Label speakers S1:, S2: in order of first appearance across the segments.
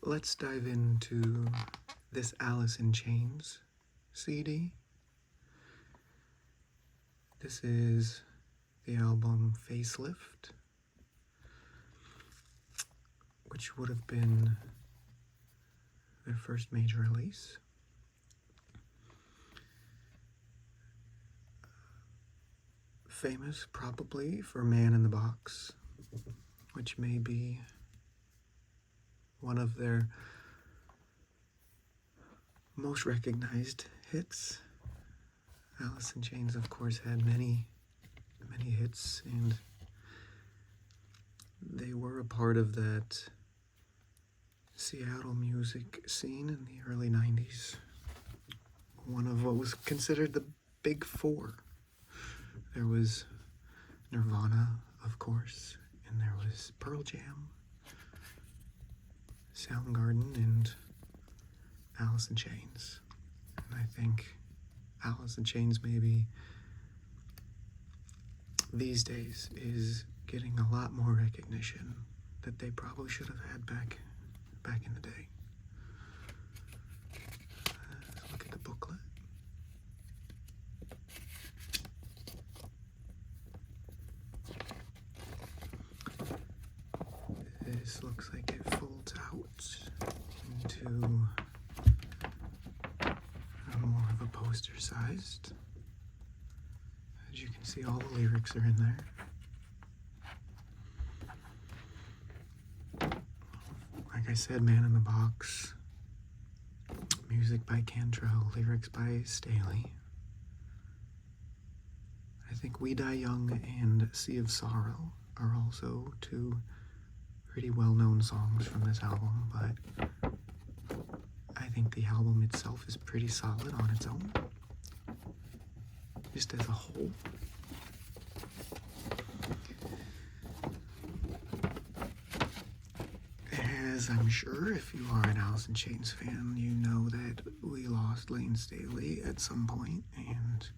S1: let's dive into this Alice in Chains CD. This is the album Facelift, which would have been their first major release. Famous probably for Man in the Box, which may be one of their most recognized hits. Alice in Chains, of course, had many hits, and they were a part of that Seattle music scene in the early 90s. One of what was considered the Big Four. There was Nirvana, of course, and there was Pearl Jam, Soundgarden, and Alice in Chains. And I think Alice in Chains maybe these days is getting a lot more recognition that they probably should have had back in the day. Let's look at the booklet. This looks like it folds out into more of a poster sized. As you can see, all the lyrics are in there. Like I said, Man in the Box, music by Cantrell, lyrics by Staley. I think We Die Young and Sea of Sorrow are also two pretty well-known songs from this album, but I think the album itself is pretty solid on its own, just as a whole. As I'm sure if you are an Alice in Chains fan, you know that we lost Lane Staley at some point, and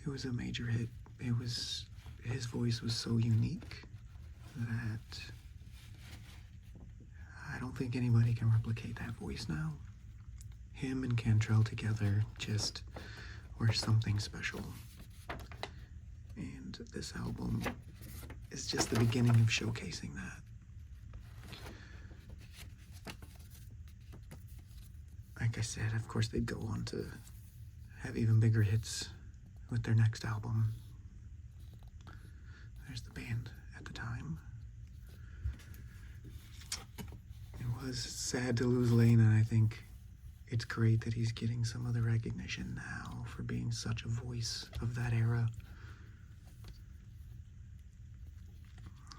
S1: it was a major hit. His voice was so unique that I don't think anybody can replicate that voice now. Him and Cantrell together just were something special. And this album is just the beginning of showcasing that. Like I said, of course, they'd go on to have even bigger hits with their next album. There's the band at the time. It was sad to lose Lane, and I think it's great that he's getting some of the recognition now for being such a voice of that era.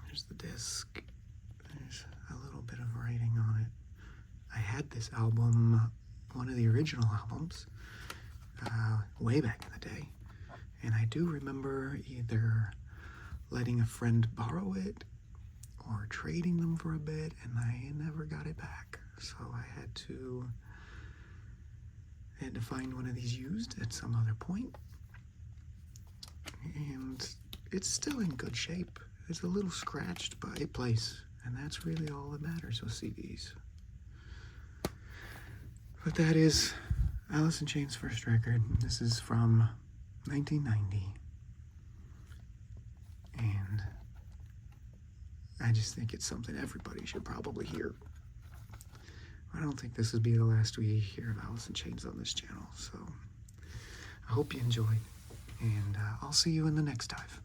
S1: There's the disc. There's a little bit of writing on it. I had this album, one of the original albums, way back in the day, and I do remember either letting a friend borrow it or trading them for a bit, and I never got it back. So I had to find one of these used at some other point. And it's still in good shape. It's a little scratched, but it plays, and that's really all that matters with CDs. But that is Alice in Chains' first record. This is from 1990. And I just think it's something everybody should probably hear. I don't think this would be the last we hear of Alice in Chains on this channel, so I hope you enjoyed, and I'll see you in the next dive.